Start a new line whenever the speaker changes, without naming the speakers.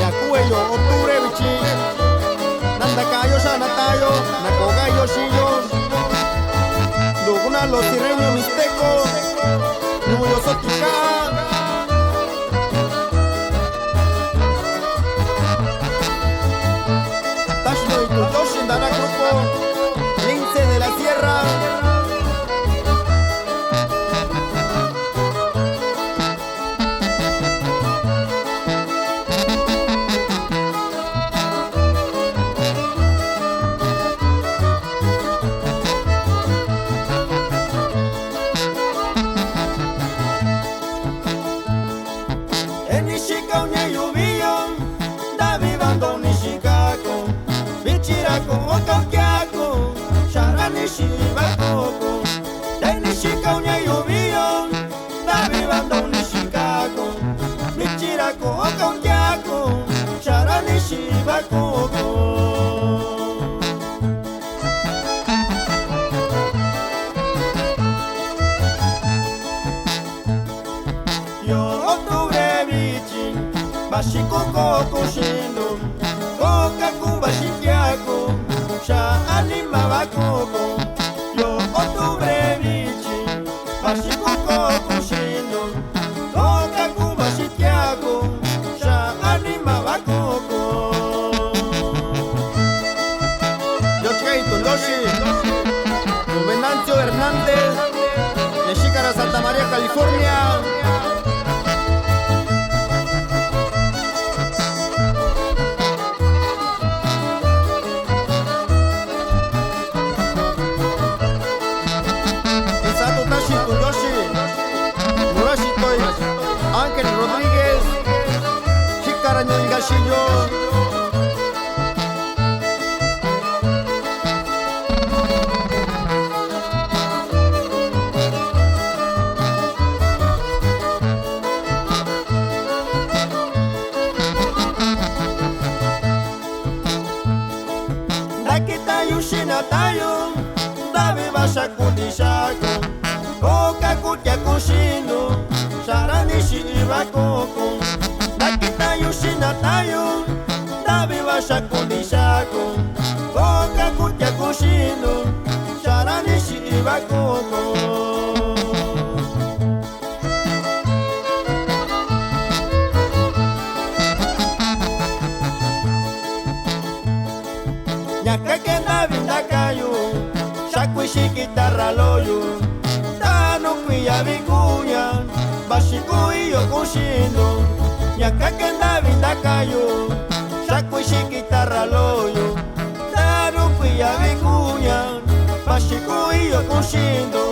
Yakueyo octubre bichi Nandakayo shanatayo Nakogayo shiyo Duguna los sirreño mixteco Nuyo sotica Tashno y Tutoshin Dana Grupo Lince de la Sierra
Nishika unye yubiyo Davi bando nishikako Bichirako okokiako Shara nishibakoko Nishika unye yubiyo Davi bando nishikako Bichirako okokiako Shara nishibakoko Bashikoko kushindo Koka kubashikiako Sha anima bakoko Yo octubre bichi Bashikoko kushindo Koka kubashikiako Sha anima bakoko
Yo Cheito Loshi Venancio Hernández de Xícara, Santa María, California. Ángel Rodríguez, Chicaraño y Gachillo.
Nakita Yushinatayo, Davi Bashakudishako, Koka Kutya Kushindo. Sharanishi ibakoko Nakita Yushinatayo Davi bashakundishako Koka kutya kushindo Sharanishi ibakoko Nyakake Davi ndakayo Shakwishi kitarra loyo Tano kuya vikunya Bashiku iyo kushindo Nyakake Davi ndakayo Shakwishi kitarra loyo Tano kuya vikunya Bashiku iyo kushindo